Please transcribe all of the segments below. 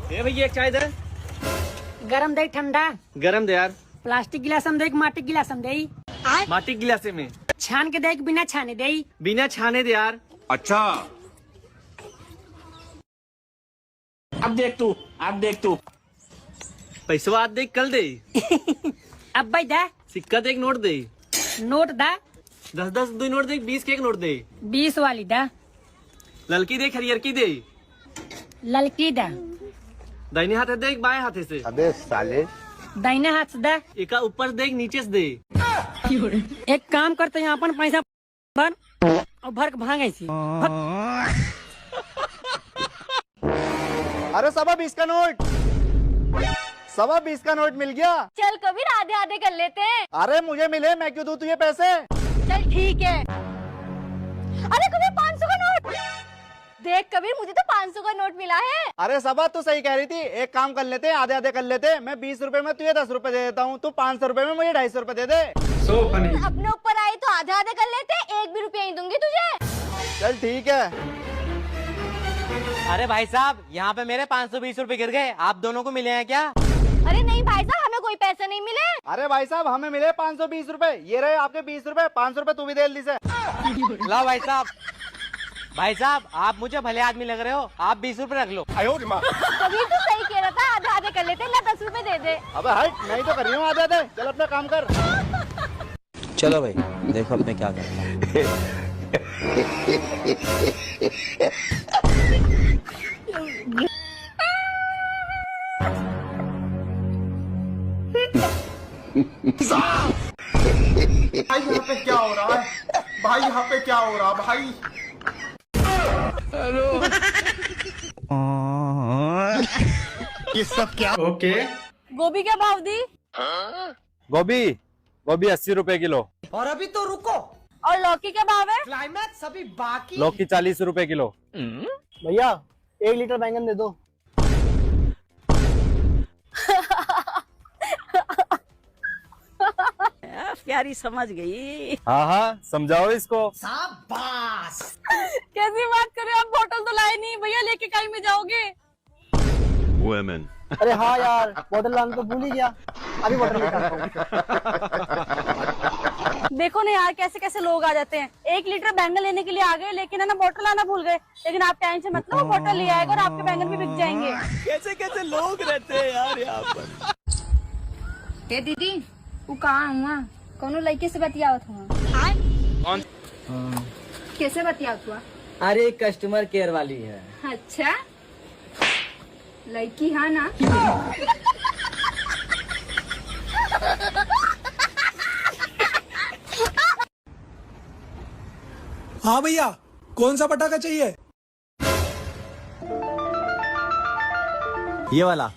ए भैया एक चाय दे। गरम दे ठंडा। गरम दे यार। प्लास्टिक गिलास में दे माटी गिलास में दे। माटी गिलासे में। छान के दे बिना छाने दे। बिना छाने दे यार। अच्छा अब देख तू पैसा आज देख कल दे। अब भाई दा सिक्का दे एक नोट दे। नोट दा 10-10 दो नोट दे 20 के एक नोट दे। 20 वाली दा। ललकी दे हरियर की दे। ललकी दा। दाहिने हाथ दे एक बाएं हाथे से। अबे साले दाहिने हाथ से दा। एक ऊपर दे एक नीचे से दे। एक काम करते हैं अपन पैसा भर और भर के भाग ऐसी। अरे 20 का नोट 20 का नोट मिल गया। चल कबीर आधे आधे कर लेते हैं। अरे मुझे मिले, मैं क्यों दूं तुझे पैसे। चल ठीक है। अरे कबीर 500 का नोट देख। कबीर मुझे तो 500 का नोट मिला है। अरे सबा तू सही कह रही थी, एक काम कर लेते हैं, आधे आधे कर लेते हैं। मैं 20 रुपए में तुझे 10 रुपए दे देता हूँ, तू 500 रुपए में मुझे 250 रुपए दे दे। अपने ऊपर आई तो आधे आधे कर लेते हैं, 1 भी रुपया नहीं दूंगी तुझे। चल ठीक है। अरे भाई साहब यहाँ पे मेरे 520 रुपए गिर गए, आप दोनों को मिले हैं क्या? अरे नहीं भाई साहब, हमें कोई पैसे नहीं मिले। अरे भाई साहब हमें मिले 520 रुपए, ये रहे आपके 20 रुपए। 500 रुपए तू भी दे दी से। लाओ भाई साहब। भाई साहब आप मुझे भले आदमी लग रहे हो, आप 20 रुपए रख लो। कबीर तो सही कह रहा था, आधे आधे कर लेते। ला 10 रुपए दे दे। अबे हट, नहीं तो कर रही हूँ आधे आधे। चल अपना काम कर। चलो भाई देखो अब मैं क्या करता हूँ। भाई यहाँ पे क्या हो रहा है? भाई यहाँ पे क्या हो रहा भाई? ये सब क्या? ओके गोभी क्या भाव दी? गोभी 80 रुपए किलो। और अभी तो रुको, और लौकी क्या भाव है? क्लाइमैक्स अभी बाकी। लौकी 40 रुपए किलो। भैया 1 लीटर बैंगन दे दो। प्यारी समझ गई। हाँ समझाओ इसको। शाबाश। कैसी बात कर रहे हो आप? बोतल तो लाए नहीं भैया, लेके कहीं में जाओगे? अरे हाँ यार, बोतल लाना तो भूल ही गया। अभी बोतल लेकर आता हूँ। देखो ना यार, कैसे कैसे लोग आ जाते हैं। 1 लीटर बैंगन लेने के लिए आ गए, लेकिन है ना बोतल लाना भूल गए। लेकिन आप टेंशन मत लो, वो बोतल ले आएगा और आपके बैंगन भी बिक जाएंगे। कैसे कैसे लोग रहते हैं यार यहाँ पर। ए दीदी वो कहाँ हुआ? कौनो लड़के से बतियावत हुआ? कौन? कैसे बतियावत हुआ? अरे कस्टमर केयर वाली है। अच्छा लड़की है ना? हाँ भैया, कौन सा पटाखा चाहिए? ये वाला।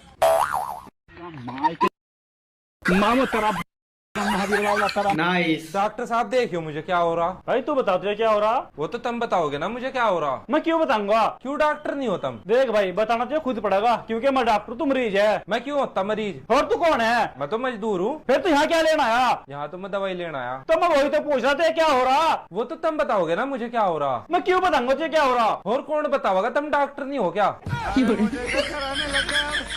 नाइस। डॉक्टर साहब देखियो मुझे क्या हो रहा। भाई तू बता तुझे क्या हो रहा? वो तो तुम बताओगे ना मुझे क्या हो रहा। मैं क्यों बताऊंगा? क्यों डॉक्टर नहीं हो तुम? देख भाई, बताना तुझे खुद पड़ेगा, क्योंकि मैं डॉक्टर, तू मरीज है। मैं क्यों होता मरीज? और तू कौन है? मैं तो मजदूर हूँ। फिर तू यहाँ क्या लेना आया? यहाँ तो मैं दवाई लेना आया। तो मैं वही तो पूछ रहा था, क्या हो रहा? वो तो तुम बताओगे ना मुझे क्या हो रहा। मैं क्यों बताऊंगा तुझे क्या हो रहा? और कौन बताओगा? तुम डॉक्टर नहीं हो क्या?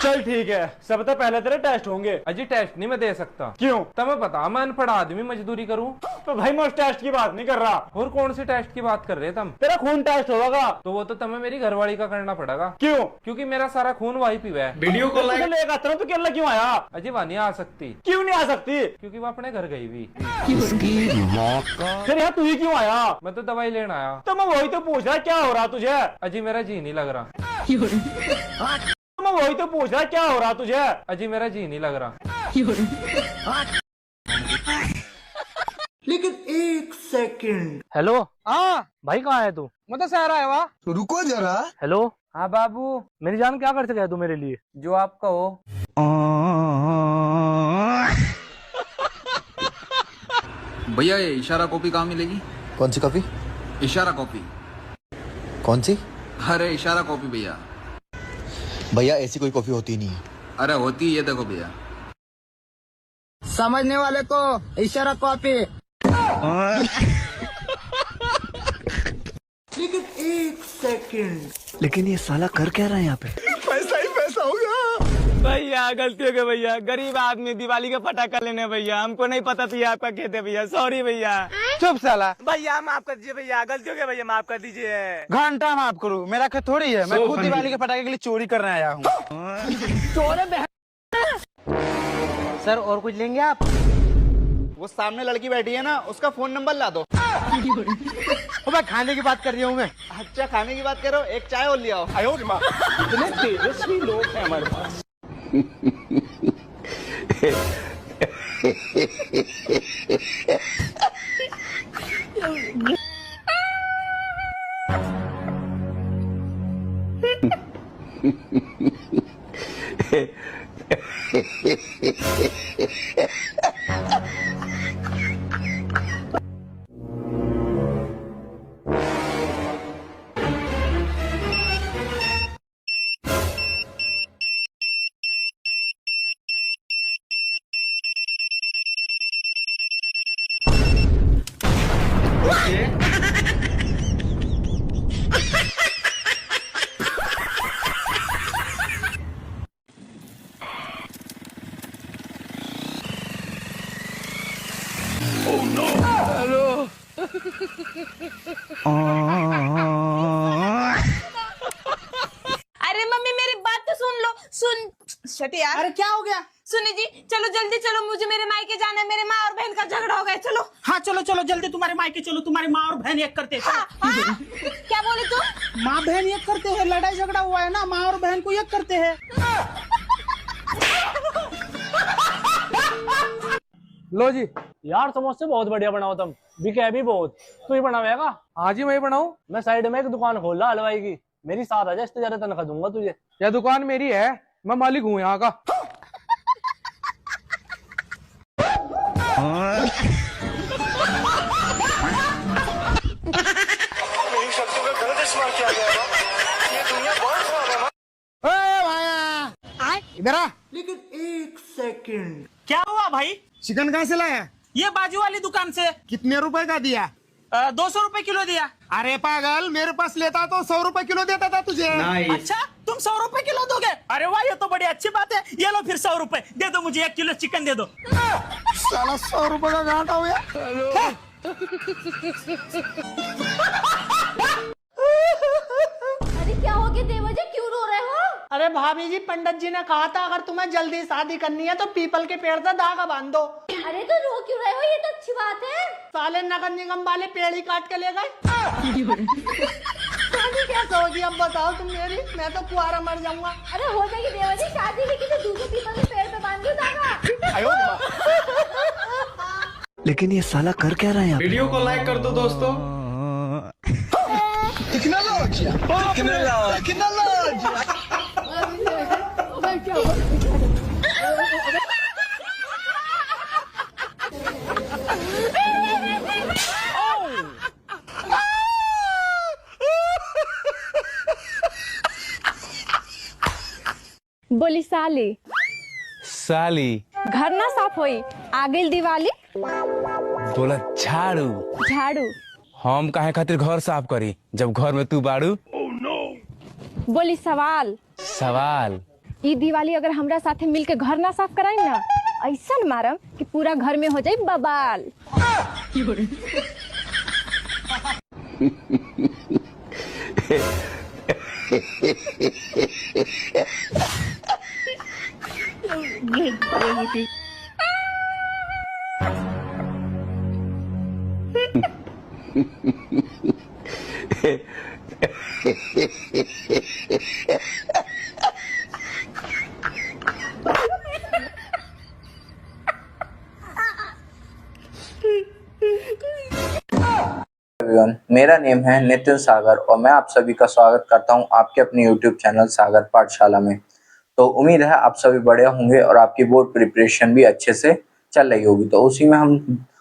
चल ठीक है, सबसे पहले तेरे टेस्ट होंगे। अजी टेस्ट नहीं मैं दे सकता। क्यों? तुम्हें पता मैं अनपढ़ आदमी मजदूरी करूँ। तो भाई मैं उस टेस्ट की बात नहीं कर रहा। और कौन सी टेस्ट की बात कर रहे तुम? तेरा खून टेस्ट होगा। तो वो तो तुम्हें मेरी घरवाली का करना पड़ेगा। क्यों? क्योंकि मेरा सारा खून वही पीवा है। वीडियो कॉल लेकर आता हूँ, तो केरला क्यों आया? अजी वह नहीं आ सकती। क्यों नहीं आ सकती? क्योंकि वो अपने घर गई हुई। फिर यहाँ तू ही क्यों आया? मैं तो दवाई लेना आया। तो मैं वही तो पूछ रहा, क्या हो रहा तुझे? अजी मेरा जी नहीं लग रहा। तो मैं वही तो पूछ रहा, क्या हो रहा तुझे? अजी मेरा जी नहीं लग रहा। लेकिन 1 सेकंड। हेलो हाँ भाई कहाँ है तू? मैं तो शहर आया हुआ। रुको जरा। हेलो हाँ बाबू, मेरी जान क्या कर सके तू मेरे लिए? जो आप कहो। भैया ये इशारा कॉपी कहाँ मिलेगी? कौन सी कॉपी? इशारा कॉपी। कौन सी? अरे इशारा कॉपी भैया। भैया ऐसी कोई कॉफी होती नहीं है। अरे होती है, ये देखो भैया। समझने वाले को इशारा कॉपी। लेकिन 1 सेकंड। लेकिन ये साला कर क्या रहा है यहाँ पे? पैसा ही पैसा हो गया। भैया गलती हो गई भैया, गरीब आदमी दिवाली का पटाखा लेने भैया, हमको नहीं पता था ये आपका खेत है भैया, सॉरी भैया। चुप साला। भैया माफ कर दीजिए भैया, गलती हो गई भैया, माफ कर दीजिए। घंटा माफ करूँ, मेरा खेत थोड़ी है, मैं खुद दिवाली के पटाखे के लिए चोरी करने आया हूँ। सर और कुछ लेंगे आप? वो सामने लड़की बैठी है ना, उसका फोन नंबर ला दो। मैं खाने की बात कर रही हूँ मैं। अच्छा खाने की बात करो, एक चाय और ले आओ। इतने तेजस्वी लोग हैं हमारे पास। अरे मम्मी मेरी बात तो सुन लो, सुन शट यार। अरे क्या हो गया? सुनी जी, चलो जल्दी चलो, मुझे मेरे मायके जाना है, मेरे माँ और बहन का झगड़ा हो गया, चलो। हाँ चलो चलो जल्दी, तुम्हारे मायके चलो, तुम्हारी माँ और बहन एक करते हैं। हाँ, हाँ। क्या बोले तुम? माँ बहन एक करते हैं, लड़ाई झगड़ा हुआ है ना, माँ और बहन को एक करते हैं। लो जी। यार समोसे बहुत बढ़िया बनाओ तुम, बिके भी बहुत। तू ही बनावेगा? हाँ जी मैं ही बनाऊं। मैं साइड में एक दुकान खोल रहा हलवाई की, मेरी साथ आ जा, इससे ज्यादा तनख्वाह दूंगा तुझे। यह दुकान मेरी है, मैं मालिक हूँ यहाँ का। इधर आ। लेकिन 1 सेकंड। क्या हुआ भाई? चिकन कहाँ से लाया? ये बाजू वाली दुकान से। कितने रुपए का दिया? 200 रुपए किलो दिया। अरे पागल, मेरे पास लेता तो 100 रुपए किलो देता था तुझे। अच्छा तुम 100 रुपए किलो दोगे? अरे वाह, ये तो बड़ी अच्छी बात है। ये लो फिर 100 रुपए दे दो, मुझे 1 किलो चिकन दे दो। साला 100 रुपए का घाटा हो गया। अरे क्या हो गया देवर जी, क्यों रो रहे हो? अरे भाभी जी, पंडित जी ने कहा था अगर तुम्हें जल्दी शादी करनी है तो पीपल के पेड़ से धागा बांध दो। अरे तो रो क्यों रहे हो, ये तो अच्छी बात है। साले नगर निगम वाले पेड़ ही काट के ले गए। शादी कैसे होगी अब बताओ तुम मेरी? मैं तो कुआरा मर जाऊंगा। अरे हो जाएगी देवर जी शादी, लेकिन तो दूसरे पीपल के पेड़ पे बांध दो धागा। लेकिन ये साला कर क्या रहा है? वीडियो को लाइक कर दो दोस्तों। बोली साली साली। घर ना साफ होई, आ गई दिवाली। बोला झाड़ू। झाड़ू। हम काहे खातिर घर साफ करी जब घर में तू बाड़ू? बोली सवाल। सवाल। ई दिवाली अगर हमरा साथे मिलके घर ना साफ कराई ना, ऐसा मारम कि पूरा घर में हो जाए बवाल। मेरा नेम है नितिन सागर और मैं आप सभी का स्वागत करता हूं आपके अपने YouTube चैनल सागर पाठशाला में। तो उम्मीद है आप सभी बढ़िया होंगे और आपकी बोर्ड प्रिपरेशन भी अच्छे से चल रही होगी। तो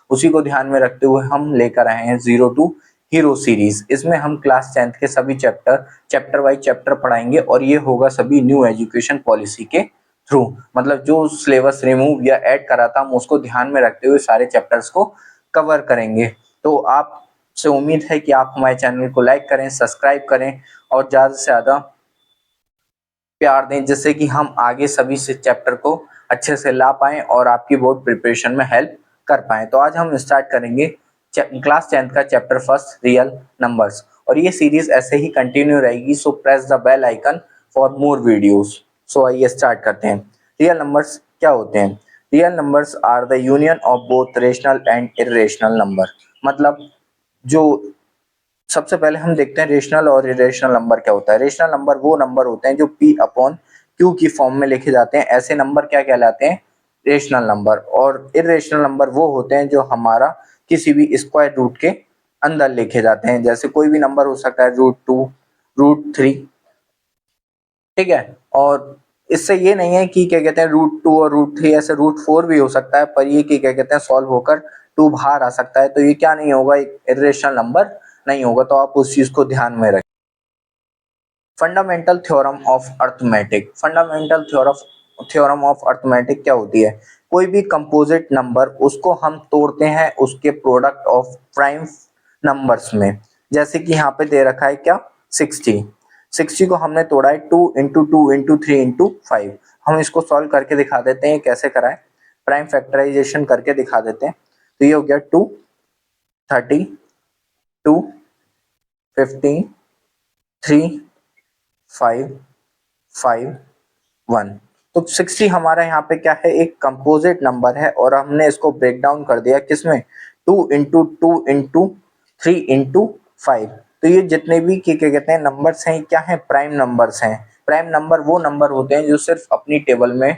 उसी को ध्यान में रखते हुए हम लेकर आए हैं 02 हीरो सीरीज। इसमें हम क्लास 10th के सभी चैप्टर वाइज चैप्टर पढ़ाएंगे और ये होगा सभी न्यू एजुकेशन पॉलिसी के थ्रू। मतलब जो सिलेबस रिमूव या ऐड करा था हम उसको ध्यान में रखते हुए सारे चैप्टर्स को कवर करेंगे। तो आप से उम्मीद है कि आप हमारे चैनल को लाइक करें, सब्सक्राइब करें और ज़्यादा से ज़्यादा प्यार दें, जिससे कि हम आगे सभी से चैप्टर को अच्छे से ला पाएं और आपकी बोर्ड प्रिपरेशन में हेल्प कर पाएं। तो आज हम स्टार्ट करेंगे क्लास 10th का चैप्टर फर्स्ट, रियल नंबर्स, और ये सीरीज ऐसे ही कंटिन्यू रहेगी। So press the bell icon for more videos. So आइए स्टार्ट करते हैं। रियल नंबर्स क्या होते हैं? Real numbers are the union of both rational and irrational number. मतलब जो सबसे पहले हम देखते हैं रेशनल और इरेशनल नंबर क्या होता है। रेशनल नंबर वो नंबर होते हैं जो P अपॉन Q की फॉर्म में लिखे जाते हैं, ऐसे नंबर क्या कहलाते हैं? Rational number. और इरेशनल नंबर वो होते हैं जो हमारा किसी भी स्क्वायर रूट के अंदर लिखे जाते हैं, जैसे कोई भी नंबर हो सकता है √2, √3, ठीक है। और इससे ये नहीं है कि क्या कहते हैं √2 और √3, ऐसे √4 भी हो सकता है, पर ये कि क्या कहते हैं सॉल्व होकर 2 बाहर आ सकता है, तो ये क्या नहीं होगा? एक इरेशनल नंबर नहीं होगा। तो आप उस चीज को ध्यान में रखें। Fundamental theorem of arithmetic. Fundamental theorem of arithmetic क्या होती है? कोई भी कंपोजिट नंबर, उसको हम तोड़ते हैं उसके प्रोडक्ट ऑफ प्राइम नंबर्स में। जैसे कि यहाँ पे दे रखा है क्या? 60 को हमने तोड़ा है 2 × 2 × 3 × 5। हम इसको सॉल्व करके दिखा देते हैं कैसे कराएं, प्राइम फैक्टराइजेशन करके दिखा देते हैं। तो ये हो गया 2, 30, 2, 15, 3, 5, 5, 1। तो 60 हमारा यहाँ पे क्या है? एक कंपोजिट नंबर है, और हमने इसको ब्रेक डाउन कर दिया किसमें? 2 × 2 × 3 × 5। तो ये जितने भी क्या कहते हैं नंबर्स हैं, क्या हैं? प्राइम नंबर्स हैं। प्राइम नंबर वो नंबर होते हैं जो सिर्फ अपनी टेबल में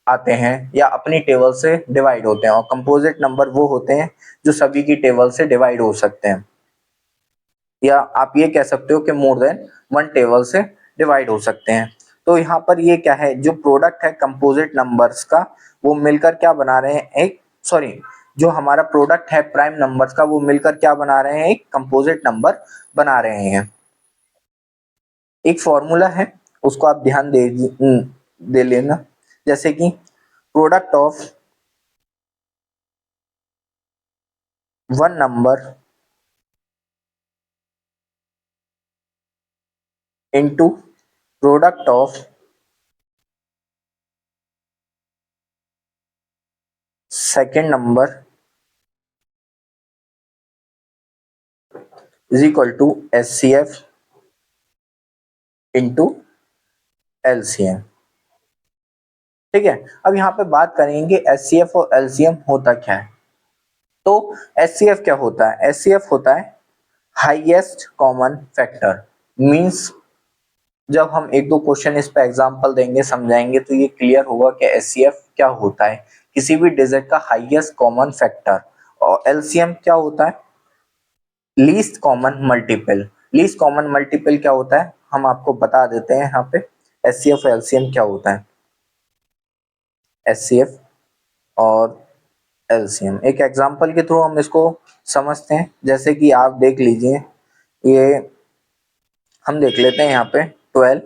आते हैं या अपनी टेबल से डिवाइड होते हैं, और कंपोजिट नंबर वो होते हैं जो सभी की टेबल से डिवाइड हो सकते हैं, या आप ये कह सकते हो कि मोर देन 1 टेबल से डिवाइड हो सकते हैं। तो यहाँ पर ये क्या है? जो प्रोडक्ट है कंपोजिट नंबर्स का, वो मिलकर क्या बना रहे हैं? जो हमारा प्रोडक्ट है प्राइम नंबर्स का, वो मिलकर क्या बना रहे हैं? एक कंपोजिट नंबर बना रहे हैं। एक फॉर्मूला है, उसको आप ध्यान दे लेना। जैसे कि product of 1 number into product of second number is equal to SCF into LCM। ठीक है। अब यहाँ पे बात करेंगे SCF और LCM होता क्या है। तो SCF क्या होता है? SCF होता है हाईएस्ट कॉमन फैक्टर। मीन्स जब हम 1-2 क्वेश्चन इस पे एग्जांपल देंगे, समझाएंगे, तो ये क्लियर होगा कि SCF क्या होता है, किसी भी डिजिट का हाईएस्ट कॉमन फैक्टर। और LCM क्या होता है? Least common multiple. Least common multiple क्या होता है? हम आपको बता देते हैं यहाँ पे SCF और LCM क्या होता है। SCF और LCM एक एग्जांपल के थ्रू हम इसको समझते हैं। जैसे कि आप देख लीजिए, ये हम देख लेते हैं यहाँ पे 12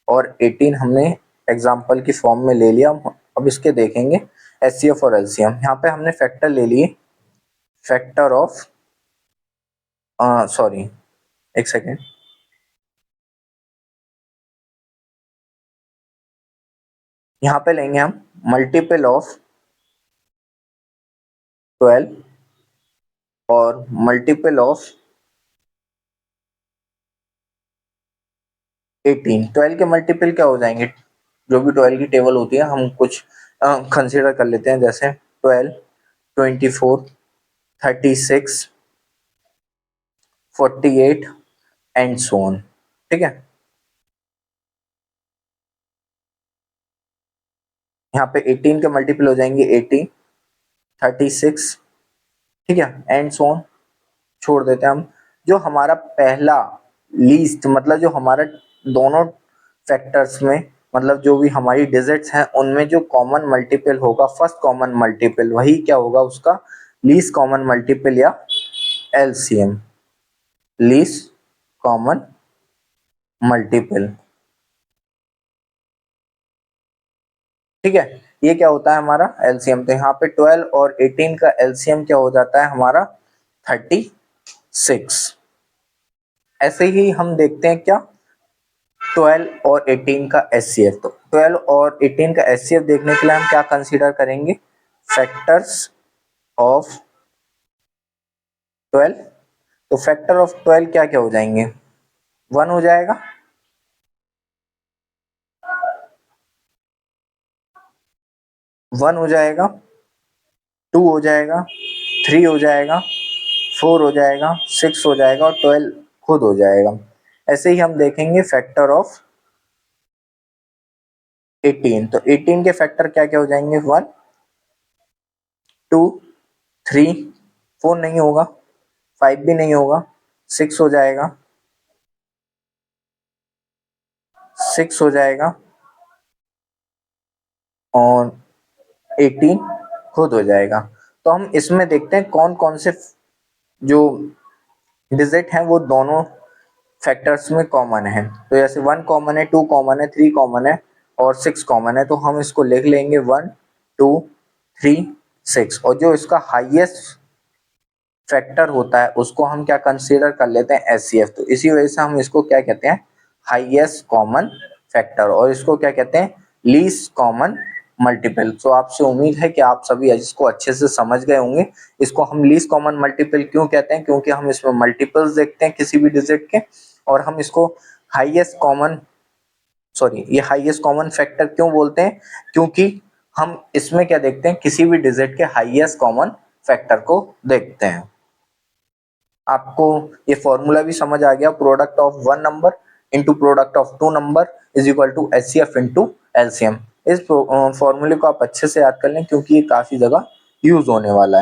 और 18 हमने एग्जाम्पल की फॉर्म में ले लिया। अब इसके देखेंगे SCF और LCM। यहाँ पे हमने फैक्टर ले लिए, फैक्टर ऑफ सॉरी एक सेकेंड, यहाँ पे लेंगे हम मल्टीपल ऑफ 12 और मल्टीपल ऑफ 18। 12 के मल्टीपल क्या हो जाएंगे? जो भी 12 की टेबल होती है हम कुछ कंसीडर कर लेते हैं, जैसे 12, 24, 36, 48 एंड सो ऑन। ठीक है। यहाँ पे 18 के मल्टीपल हो जाएंगे 80, 36, ठीक है, एंड सो ऑन। छोड़ देते हैं हम। जो हमारा पहला लीस्ट, मतलब जो हमारा दोनों फैक्टर्स में, मतलब जो भी हमारी डिजिट्स हैं उनमें जो कॉमन मल्टीपल होगा, फर्स्ट कॉमन मल्टीपल, वही क्या होगा? उसका लीस्ट कॉमन मल्टीपल या LCM, लीस्ट कॉमन मल्टीपल। ठीक है, ये क्या होता है हमारा LCM। तो यहाँ पे 12 और 18 का LCM क्या हो जाता है हमारा? 36। ऐसे ही हम देखते हैं क्या 12 और 18 का HCF। तो 12 और 18 का HCF देखने के लिए हम क्या कंसीडर करेंगे, फैक्टर्स ऑफ 12। तो फैक्टर ऑफ 12 क्या क्या हो जाएंगे, 1 हो जाएगा, 1 हो जाएगा, 2 हो जाएगा, 3 हो जाएगा, 4 हो जाएगा, 6 हो जाएगा और 12 खुद हो जाएगा। ऐसे ही हम देखेंगे फैक्टर ऑफ 18। तो 18 के फैक्टर क्या क्या हो जाएंगे, 1 2 3 4 नहीं होगा, 5 भी नहीं होगा, 6 हो जाएगा, 6 हो जाएगा और 18 खुद हो जाएगा। तो हम इसमें देखते हैं कौन कौन से जो डिजिट हैं वो दोनों फैक्टर्स में कॉमन है। तो जैसे 1 कॉमन है, 2 कॉमन है, 3 कॉमन है और 6 कॉमन है। तो हम इसको लिख लेंगे 1 2 3 6 और जो इसका हाईएस्ट फैक्टर होता है उसको हम क्या कंसीडर कर लेते हैं, HCF। तो इसी वजह से हम इसको क्या कहते हैं, हाईएस्ट कॉमन फैक्टर, और इसको क्या कहते हैं, लीस्ट कॉमन मल्टीपल। तो आपसे उम्मीद है कि आप सभी इसको अच्छे से समझ गए होंगे। इसको हम लीस्ट कॉमन मल्टीपल क्यों कहते हैं, क्योंकि हम इसमें मल्टीपल्स देखते हैं किसी भी डिजिट के, और हम इसको हाईएस्ट कॉमन फैक्टर क्यों बोलते हैं, क्योंकि हम इसमें क्या देखते हैं, किसी भी डिजिट के हाईएस्ट कॉमन फैक्टर को देखते हैं। आपको ये फॉर्मूला भी समझ आ गया, product of 1 number into product of 2 number is equal to HCF into LCM। इस फॉर्मूले को आप अच्छे से याद कर लें क्योंकि ये काफी जगह यूज होने वाला है।